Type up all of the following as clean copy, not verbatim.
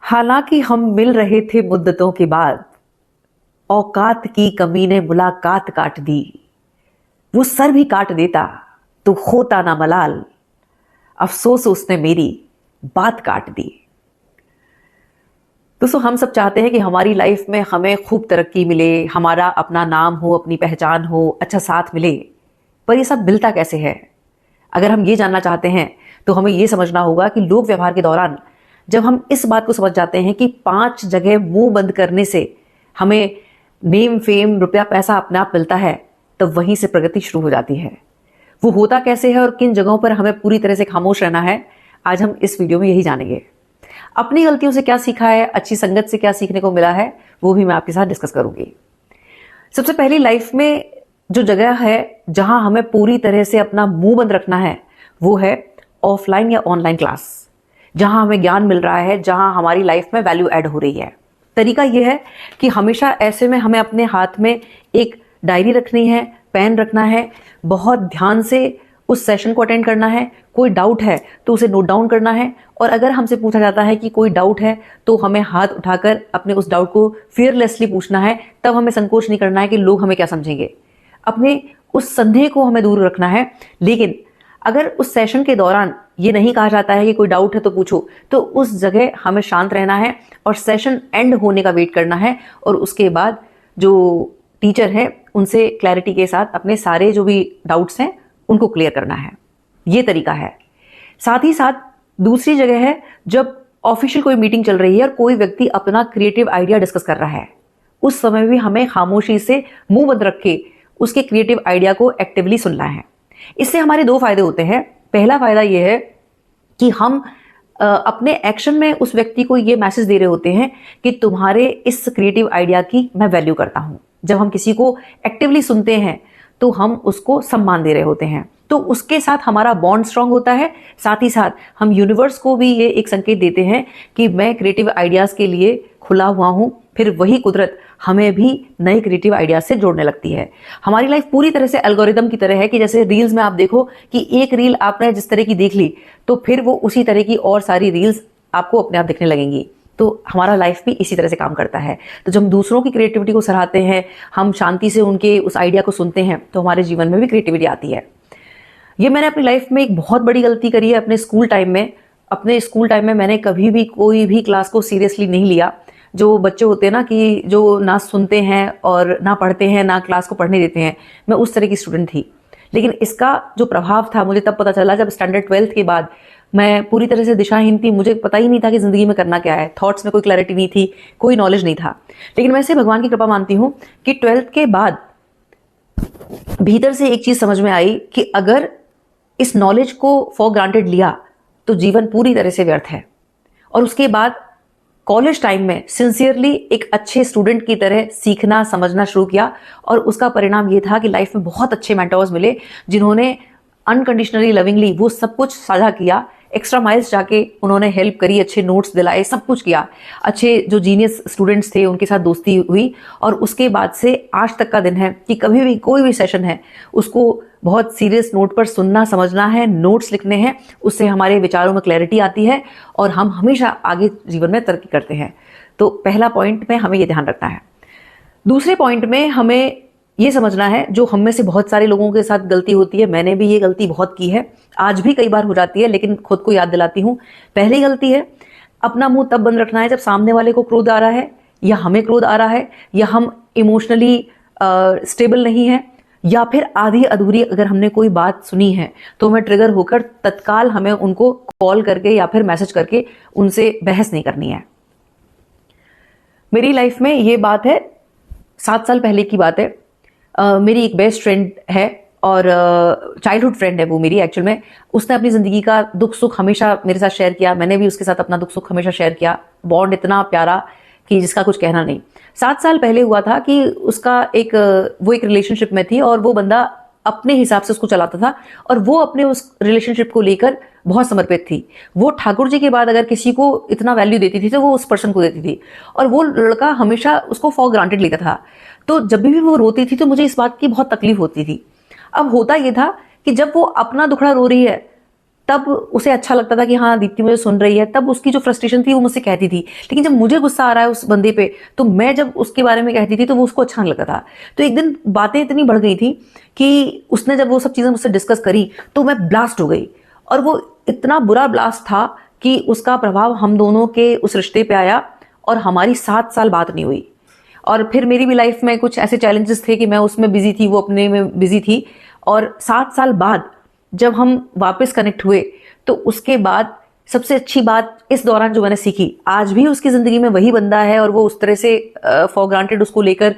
हालांकि हम मिल रहे थे मुद्दतों के बाद, औकात की कमी ने मुलाकात काट दी। वो सर भी काट देता तो होता ना मलाल, अफसोस उसने मेरी बात काट दी। दोस्तों, हम सब चाहते हैं कि हमारी लाइफ में हमें खूब तरक्की मिले, हमारा अपना नाम हो, अपनी पहचान हो, अच्छा साथ मिले। पर ये सब मिलता कैसे है? अगर हम ये जानना चाहते हैं तो हमें ये समझना होगा कि लोक व्यवहार के दौरान जब हम इस बात को समझ जाते हैं कि 5 जगह मुंह बंद करने से हमें नेम फेम रुपया पैसा अपने आप मिलता है, तब वहीं से प्रगति शुरू हो जाती है। वो होता कैसे है और किन जगहों पर हमें पूरी तरह से खामोश रहना है, आज हम इस वीडियो में यही जानेंगे। अपनी गलतियों से क्या सीखा है, अच्छी संगत से क्या सीखने को मिला है, वो भी मैं आपके साथ डिस्कस करूंगी। सबसे पहली, लाइफ में जो जगह है जहां हमें पूरी तरह से अपना मुंह बंद रखना है, वो है ऑफलाइन या ऑनलाइन क्लास, जहां हमें ज्ञान मिल रहा है, जहां हमारी लाइफ में वैल्यू ऐड हो रही है। तरीका यह है कि हमेशा ऐसे में हमें अपने हाथ में एक डायरी रखनी है, पेन रखना है, बहुत ध्यान से उस सेशन को अटेंड करना है। कोई डाउट है तो उसे नोट डाउन करना है, और अगर हमसे पूछा जाता है कि कोई डाउट है तो हमें हाथ उठाकर अपने उस डाउट को फियरलेसली पूछना है। तब हमें संकोच नहीं करना है कि लोग हमें क्या समझेंगे। अपने उस संदेह को हमें दूर रखना है। लेकिन अगर उस सेशन के दौरान ये नहीं कहा जाता है कि कोई डाउट है तो पूछो, तो उस जगह हमें शांत रहना है और सेशन एंड होने का वेट करना है, और उसके बाद जो टीचर है उनसे क्लैरिटी के साथ अपने सारे जो भी डाउट्स हैं उनको क्लियर करना है। ये तरीका है। साथ ही साथ दूसरी जगह है जब ऑफिशियल कोई मीटिंग चल रही है और कोई व्यक्ति अपना क्रिएटिव आइडिया डिस्कस कर रहा है, उस समय भी हमें खामोशी से मुंह बंद रख के उसके क्रिएटिव आइडिया को एक्टिवली सुनना है। इससे हमारे 2 फायदे होते हैं। पहला फायदा यह है कि हम अपने एक्शन में उस व्यक्ति को ये मैसेज दे रहे होते हैं कि तुम्हारे इस क्रिएटिव आइडिया की मैं वैल्यू करता हूं। जब हम किसी को एक्टिवली सुनते हैं तो हम उसको सम्मान दे रहे होते हैं, तो उसके साथ हमारा बॉन्ड स्ट्रांग होता है। साथ ही साथ हम यूनिवर्स को भी ये एक संकेत देते हैं कि मैं क्रिएटिव आइडियाज के लिए खुला हुआ हूं। फिर वही कुदरत हमें भी नए क्रिएटिव आइडियाज से जोड़ने लगती है। हमारी लाइफ पूरी तरह से एल्गोरिदम की तरह है कि जैसे रील्स में आप देखो कि एक रील आपने जिस तरह की देख ली तो फिर वो उसी तरह की और सारी रील्स आपको अपने आप दिखने लगेंगी। तो हमारा लाइफ भी इसी तरह से काम करता है। तो जब हम दूसरों की क्रिएटिविटी को सराहते हैं, हम शांति से उनके उस आइडिया को सुनते हैं, तो हमारे जीवन में भी क्रिएटिविटी आती है। ये मैंने अपनी लाइफ में एक बहुत बड़ी गलती करी है अपने स्कूल टाइम में। अपने स्कूल टाइम में मैंने कभी भी कोई भी क्लास को सीरियसली नहीं लिया। जो बच्चे होते हैं ना कि जो ना सुनते हैं और ना पढ़ते हैं, ना क्लास को पढ़ने देते हैं, मैं उस तरह की स्टूडेंट थी। लेकिन इसका जो प्रभाव था मुझे तब पता चला जब स्टैंडर्ड 12th के बाद मैं पूरी तरह से दिशाहीन थी। मुझे पता ही नहीं था कि जिंदगी में करना क्या है। थॉट्स में कोई क्लैरिटी नहीं थी, कोई नॉलेज नहीं था। लेकिन मैं इसे भगवान की कृपा मानती हूँ कि 12th के बाद भीतर से एक चीज समझ में आई कि अगर इस नॉलेज को फॉर ग्रांटेड लिया तो जीवन पूरी तरह से व्यर्थ है। और उसके बाद कॉलेज टाइम में सिंसियरली एक अच्छे स्टूडेंट की तरह सीखना समझना शुरू किया, और उसका परिणाम ये था कि लाइफ में बहुत अच्छे मेंटोर्स मिले जिन्होंने अनकंडीशनली लविंगली वो सब कुछ साझा किया। एक्स्ट्रा माइल्स जाके उन्होंने हेल्प करी, अच्छे नोट्स दिलाए, सब कुछ किया। अच्छे जो जीनियस स्टूडेंट्स थे उनके साथ दोस्ती हुई, और उसके बाद से आज तक का दिन है कि कभी भी कोई भी सेशन है उसको बहुत सीरियस नोट पर सुनना समझना है, नोट्स लिखने हैं। उससे हमारे विचारों में क्लैरिटी आती है और हम हमेशा आगे जीवन में तरक्की करते हैं। तो पहला पॉइंट में हमें ये ध्यान रखना है। दूसरे पॉइंट में हमें ये समझना है, जो हम में से बहुत सारे लोगों के साथ गलती होती है, मैंने भी ये गलती बहुत की है, आज भी कई बार हो जाती है, लेकिन खुद को याद दिलाती हूँ। पहली गलती है अपना मुंह तब बंद रखना है जब सामने वाले को क्रोध आ रहा है, या हमें क्रोध आ रहा है, या हम इमोशनली स्टेबल नहीं है, या फिर आधी अधूरी अगर हमने कोई बात सुनी है तो हमें ट्रिगर होकर तत्काल हमें उनको कॉल करके या फिर मैसेज करके उनसे बहस नहीं करनी है। मेरी लाइफ में ये बात है, 7 साल पहले की बात है। मेरी एक बेस्ट फ्रेंड है और चाइल्डहुड फ्रेंड है वो मेरी एक्चुअल में। उसने अपनी ज़िंदगी का दुख सुख हमेशा मेरे साथ शेयर किया, मैंने भी उसके साथ अपना दुख सुख हमेशा शेयर किया। बॉन्ड इतना प्यारा कि जिसका कुछ कहना नहीं। 7 साल पहले हुआ था कि उसका वो एक रिलेशनशिप में थी और वो बंदा अपने हिसाब से उसको चलाता था, और वो अपने उस रिलेशनशिप को लेकर बहुत समर्पित थी। वो ठाकुर जी के बाद अगर किसी को इतना वैल्यू देती थी तो वो उस पर्सन को देती थी, और वो लड़का हमेशा उसको फॉर ग्रांटेड लेता था। तो जब भी वो रोती थी तो मुझे इस बात की बहुत तकलीफ होती थी। अब होता ये था कि जब वो अपना दुखड़ा रो रही है तब उसे अच्छा लगता था कि हाँ दीप्ति मुझे सुन रही है, तब उसकी जो फ्रस्ट्रेशन थी वो मुझसे कहती थी। लेकिन जब मुझे गुस्सा आ रहा है उस बंदे पे, तो मैं जब उसके बारे में कहती थी तो वो उसको अच्छा नहीं लगता था। तो एक दिन बातें इतनी बढ़ गई थी कि उसने जब वो सब चीज़ें मुझसे डिस्कस करी तो मैं ब्लास्ट हो गई, और वो इतना बुरा ब्लास्ट था कि उसका प्रभाव हम दोनों के उस रिश्ते पे आया और हमारी 7 साल बात नहीं हुई। और फिर मेरी भी लाइफ में कुछ ऐसे चैलेंजेस थे कि मैं उसमें बिजी थी, वो अपने में बिजी थी। और 7 साल बाद जब हम वापस कनेक्ट हुए तो उसके बाद सबसे अच्छी बात इस दौरान जो मैंने सीखी, आज भी उसकी ज़िंदगी में वही बंदा है और वो उस तरह से फॉर ग्रांटेड उसको लेकर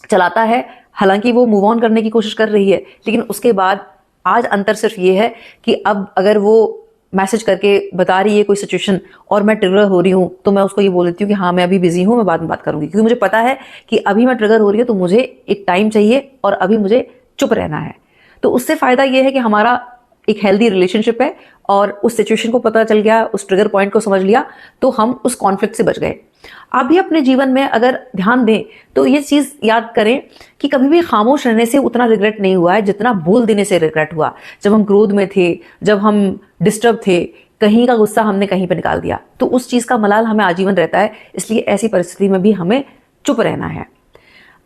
चलाता है। हालांकि वो मूव ऑन करने की कोशिश कर रही है, लेकिन उसके बाद आज अंतर सिर्फ ये है कि अब अगर वो मैसेज करके बता रही है कोई सिचुएशन और मैं ट्रिगर हो रही हूँ, तो मैं उसको ये बोल देती हूँ कि हाँ मैं अभी बिजी हूँ, मैं बाद में बात करूंगी, क्योंकि मुझे पता है कि अभी मैं ट्रिगर हो रही हूँ तो मुझे एक टाइम चाहिए और अभी मुझे चुप रहना है। तो उससे फायदा ये है कि हमारा एक हेल्दी रिलेशनशिप है, और उस सिचुएशन को पता चल गया, उस ट्रिगर पॉइंट को समझ लिया, तो हम उस कॉन्फ्लिक्ट से बच गए। आप भी अपने जीवन में अगर ध्यान दें तो ये चीज़ याद करें कि कभी भी खामोश रहने से उतना रिग्रेट नहीं हुआ है जितना बोल देने से रिग्रेट हुआ। जब हम क्रोध में थे, जब हम डिस्टर्ब थे, कहीं का गुस्सा हमने कहीं पर निकाल दिया, तो उस चीज़ का मलाल हमें आजीवन रहता है। इसलिए ऐसी परिस्थिति में भी हमें चुप रहना है।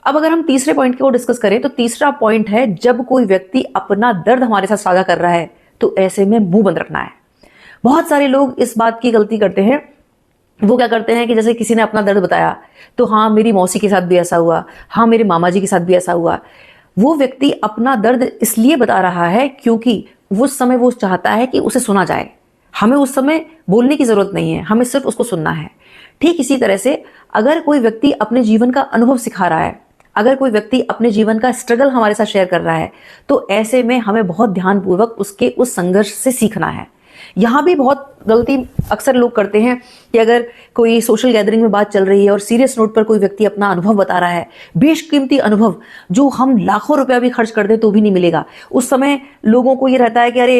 अब अगर हम तीसरे पॉइंट को डिस्कस करें तो तीसरा पॉइंट है, जब कोई व्यक्ति अपना दर्द हमारे साथ साझा कर रहा है तो ऐसे में मुंह बंद रखना है। बहुत सारे लोग इस बात की गलती करते हैं, वो क्या करते हैं कि जैसे किसी ने अपना दर्द बताया तो हाँ मेरी मौसी के साथ भी ऐसा हुआ, हाँ मेरे मामा जी के साथ भी ऐसा हुआ। वो व्यक्ति अपना दर्द इसलिए बता रहा है क्योंकि उस समय वो चाहता है कि उसे सुना जाए। हमें उस समय बोलने की जरूरत नहीं है, हमें सिर्फ उसको सुनना है। ठीक इसी तरह से अगर कोई व्यक्ति अपने जीवन का अनुभव सिखा रहा है, अगर कोई व्यक्ति अपने जीवन का स्ट्रगल हमारे साथ शेयर कर रहा है, तो ऐसे में हमें बहुत ध्यानपूर्वक उसके उस संघर्ष से सीखना है। यहाँ भी बहुत गलती अक्सर लोग करते हैं कि अगर कोई सोशल गैदरिंग में बात चल रही है और सीरियस नोट पर कोई व्यक्ति अपना अनुभव बता रहा है, बेशकीमती अनुभव जो हम लाखों रुपया भी खर्च कर दें तो भी नहीं मिलेगा, उस समय लोगों को ये रहता है कि अरे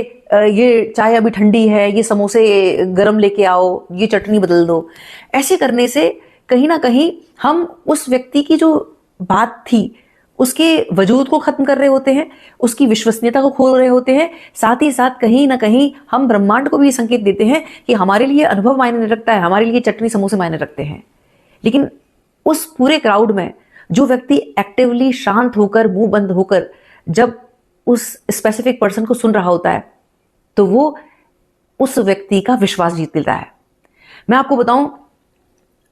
ये चाय अभी ठंडी है, ये समोसे गरम लेके आओ, ये चटनी बदल दो। ऐसे करने से कहीं ना कहीं हम उस व्यक्ति की जो बात थी उसके वजूद को खत्म कर रहे होते हैं, उसकी विश्वसनीयता को खो रहे होते हैं। साथ ही साथ कहीं ना कहीं हम ब्रह्मांड को भी संकेत देते हैं कि हमारे लिए अनुभव मायने नहीं रखता है, हमारे लिए चटनी समोसे मायने रखते हैं। लेकिन उस पूरे क्राउड में जो व्यक्ति एक्टिवली शांत होकर मुंह बंद होकर जब उस स्पेसिफिक पर्सन को सुन रहा होता है तो वो उस व्यक्ति का विश्वास जीत लेता है। मैं आपको बताऊं,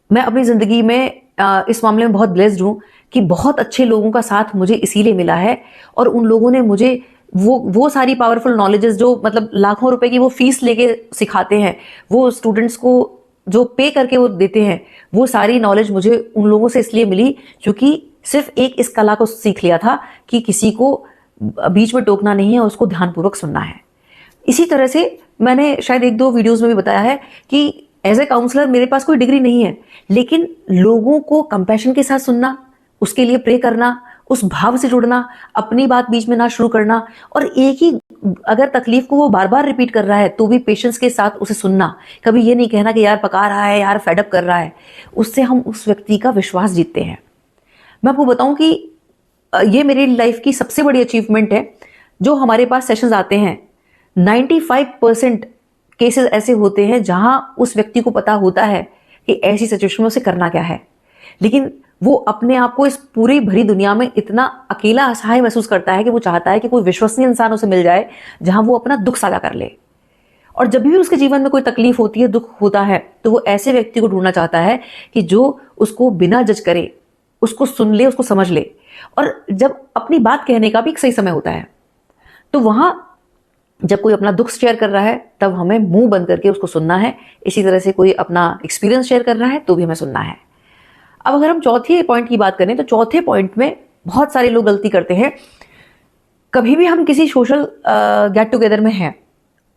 मैं अपनी जिंदगी में इस मामले में बहुत ब्लेस्ड हूं कि बहुत अच्छे लोगों का साथ मुझे इसीलिए मिला है, और उन लोगों ने मुझे वो सारी पावरफुल नॉलेजेस जो मतलब लाखों रुपए की वो फीस लेके सिखाते हैं, वो स्टूडेंट्स को जो पे करके वो देते हैं, वो सारी नॉलेज मुझे उन लोगों से इसलिए मिली क्योंकि सिर्फ एक इस कला को सीख लिया था कि किसी को बीच में टोकना नहीं है और उसको ध्यानपूर्वक सुनना है। इसी तरह से मैंने शायद 1-2 वीडियोस में भी बताया है कि एज ए काउंसलर मेरे पास कोई डिग्री नहीं है, लेकिन लोगों को कंपैशन के साथ सुनना, उसके लिए प्रे करना, उस भाव से जुड़ना, अपनी बात बीच में ना शुरू करना, और एक ही अगर तकलीफ को वो बार बार रिपीट कर रहा है तो भी पेशेंस के साथ उसे सुनना। कभी ये नहीं कहना कि यार पका रहा है, यार फेडअप कर रहा है। उससे हम उस व्यक्ति का विश्वास जीतते हैं। मैं आपको बताऊं कि ये मेरी लाइफ की सबसे बड़ी अचीवमेंट है। जो हमारे पास सेशंस आते हैं, 95% केसेस ऐसे होते हैं जहां उस व्यक्ति को पता होता है कि ऐसी सिचुएशन में उसे करना क्या है, लेकिन वो अपने आप को इस पूरी भरी दुनिया में इतना अकेला असहाय महसूस करता है कि वो चाहता है कि कोई विश्वसनीय इंसान उसे मिल जाए जहां वो अपना दुख साझा कर ले। और जब भी उसके जीवन में कोई तकलीफ होती है, दुख होता है, तो वो ऐसे व्यक्ति को ढूंढना चाहता है कि जो उसको बिना जज करे उसको सुन ले, उसको समझ ले। और जब अपनी बात कहने का भी एक सही समय होता है, तो वहां जब कोई अपना दुख शेयर कर रहा है तब हमें मुंह बंद करके उसको सुनना है। इसी तरह से कोई अपना एक्सपीरियंस शेयर कर रहा है तो भी हमें सुनना है। अब अगर हम चौथे पॉइंट की बात करें तो चौथे पॉइंट में बहुत सारे लोग गलती करते हैं। कभी भी हम किसी सोशल गेट टुगेदर में हैं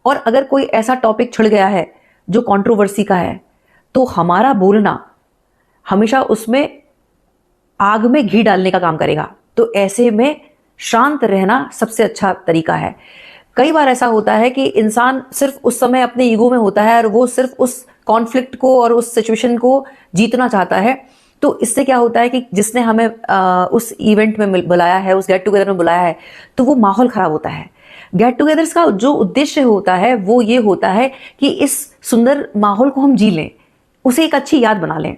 और अगर कोई ऐसा टॉपिक छिड़ गया है जो कंट्रोवर्सी का है, तो हमारा बोलना हमेशा उसमें आग में घी डालने का काम करेगा। तो ऐसे में शांत रहना सबसे अच्छा तरीका है। कई बार ऐसा होता है कि इंसान सिर्फ उस समय अपने ईगो में होता है और वो सिर्फ उस कॉन्फ्लिक्ट को और उस सिचुएशन को जीतना चाहता है। तो इससे क्या होता है कि जिसने हमें उस इवेंट में बुलाया है, उस गेट टुगेदर में बुलाया है, तो वो माहौल खराब होता है। गेट टुगेदर्स का जो उद्देश्य होता है वो ये होता है कि इस सुंदर माहौल को हम जी लें, उसे एक अच्छी याद बना लें।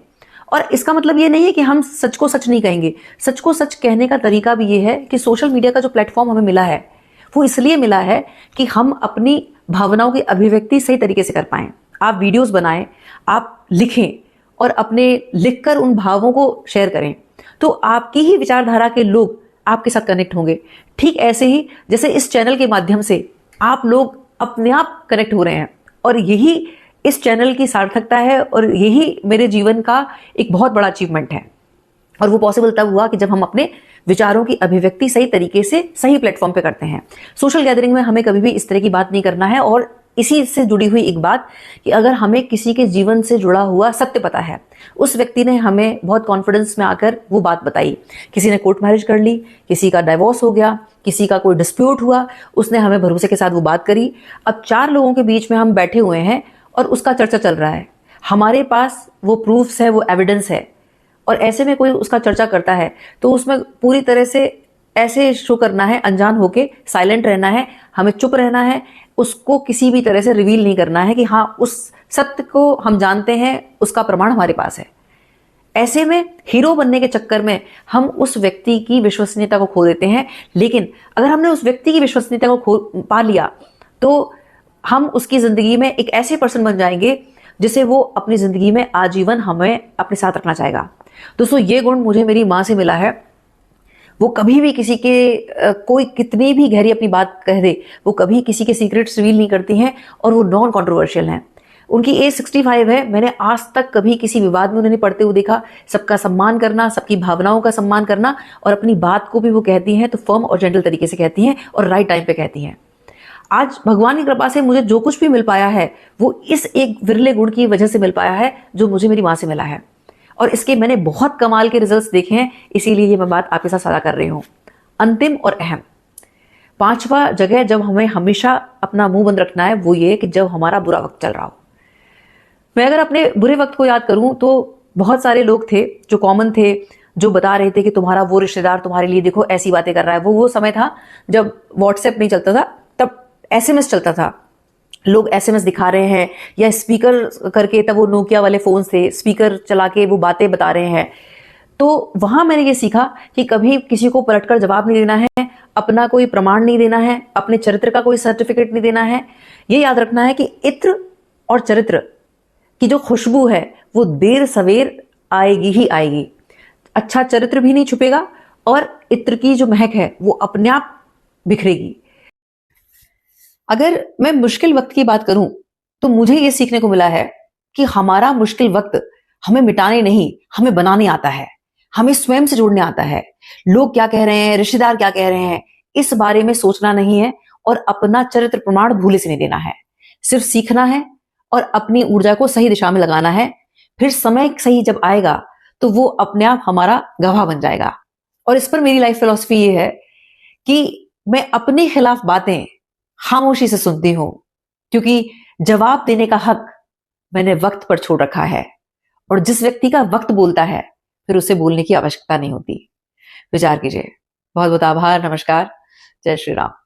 और इसका मतलब ये नहीं है कि हम सच को सच नहीं कहेंगे। सच को सच कहने का तरीका भी ये है कि सोशल मीडिया का जो प्लेटफॉर्म हमें मिला है वो इसलिए मिला है कि हम अपनी भावनाओं की अभिव्यक्ति सही तरीके से कर पाएं। आप वीडियोस बनाएं, आप लिखें और अपने लिखकर उन भावों को शेयर करें, तो आपकी ही विचारधारा के लोग आपके साथ कनेक्ट होंगे। ठीक ऐसे ही जैसे इस चैनल के माध्यम से आप लोग अपने आप कनेक्ट हो रहे हैं, और यही इस चैनल की सार्थकता है और यही मेरे जीवन का एक बहुत बड़ा अचीवमेंट है। और वो पॉसिबल तब हुआ कि जब हम अपने विचारों की अभिव्यक्ति सही तरीके से सही प्लेटफॉर्म पे करते हैं। सोशल गैदरिंग में हमें कभी भी इस तरह की बात नहीं करना है। और इसी से जुड़ी हुई एक बात कि अगर हमें किसी के जीवन से जुड़ा हुआ सत्य पता है, उस व्यक्ति ने हमें बहुत कॉन्फिडेंस में आकर वो बात बताई, किसी ने कोर्ट मैरिज कर ली, किसी का डाइवोर्स हो गया, किसी का कोई डिस्प्यूट हुआ, उसने हमें भरोसे के साथ वो बात करी। अब 4 लोगों के बीच में हम बैठे हुए हैं और उसका चर्चा चल रहा है, हमारे पास वो प्रूफ्स है, वो एविडेंस है, और ऐसे में कोई उसका चर्चा करता है तो उसमें पूरी तरह से ऐसे शो करना है, अनजान होके साइलेंट रहना है, हमें चुप रहना है, उसको किसी भी तरह से रिवील नहीं करना है कि हाँ उस सत्य को हम जानते हैं, उसका प्रमाण हमारे पास है। ऐसे में हीरो बनने के चक्कर में हम उस व्यक्ति की विश्वसनीयता को खो देते हैं। लेकिन अगर हमने उस व्यक्ति की विश्वसनीयता को पा लिया तो हम उसकी जिंदगी में एक ऐसे पर्सन बन जाएंगे जिसे वो अपनी जिंदगी में आजीवन हमें अपने साथ रखना चाहेगा। दोस्तों, ये गुण मुझे मेरी माँ से मिला है। वो कभी भी किसी के कोई कितनी भी गहरी अपनी बात कह दे, वो कभी किसी के सीक्रेट्स रिवील नहीं करती हैं, और वो नॉन कंट्रोवर्शियल हैं। उनकी एज 65 है। मैंने आज तक कभी किसी विवाद में उन्हें नहीं पड़ते हुए देखा। सबका सम्मान करना, सबकी भावनाओं का सम्मान करना, और अपनी बात को भी वो कहती हैं तो फर्म और जेंटल तरीके से कहती हैं और राइट टाइम पे कहती हैं। आज भगवान की कृपा से मुझे जो कुछ भी मिल पाया है वो इस एक विरले गुण की वजह से मिल पाया है जो मुझे मेरी माँ से मिला है, और इसके मैंने बहुत कमाल के रिजल्ट्स देखे हैं। इसीलिए ये मैं बात आपके साथ साझा कर रही हूँ। अंतिम और अहम 5वां जगह जब हमें हमेशा अपना मुंह बंद रखना है वो ये कि जब हमारा बुरा वक्त चल रहा हो। मैं अगर अपने बुरे वक्त को याद करूं तो बहुत सारे लोग थे जो कॉमन थे, जो बता रहे थे कि तुम्हारा वो रिश्तेदार तुम्हारे लिए देखो ऐसी बातें कर रहा है। वो समय था जब व्हाट्सएप नहीं चलता था, तब एसएमएस चलता था। लोग एसएमएस दिखा रहे हैं या स्पीकर करके, तब वो नोकिया वाले फोन से स्पीकर चला के वो बातें बता रहे हैं। तो वहां मैंने ये सीखा कि कभी किसी को पलटकर जवाब नहीं देना है, अपना कोई प्रमाण नहीं देना है, अपने चरित्र का कोई सर्टिफिकेट नहीं देना है। ये याद रखना है कि इत्र और चरित्र की जो खुशबू है वो देर सवेर आएगी ही आएगी। अच्छा चरित्र भी नहीं छुपेगा और इत्र की जो महक है वो अपने आप बिखरेगी। अगर मैं मुश्किल वक्त की बात करूं तो मुझे यह सीखने को मिला है कि हमारा मुश्किल वक्त हमें मिटाने नहीं, हमें बनाने आता है, हमें स्वयं से जोड़ने आता है। लोग क्या कह रहे हैं, रिश्तेदार क्या कह रहे हैं, इस बारे में सोचना नहीं है और अपना चरित्र प्रमाण भूले से नहीं देना है। सिर्फ सीखना है और अपनी ऊर्जा को सही दिशा में लगाना है। फिर समय सही जब आएगा तो वो अपने आप हमारा गवाह बन जाएगा। और इस पर मेरी लाइफ फिलॉसफी ये है कि मैं अपने खिलाफ बातें खामोशी से सुनती हूं, क्योंकि जवाब देने का हक मैंने वक्त पर छोड़ रखा है, और जिस व्यक्ति का वक्त बोलता है फिर उसे बोलने की आवश्यकता नहीं होती। विचार कीजिए। बहुत बहुत आभार। नमस्कार। जय श्री राम।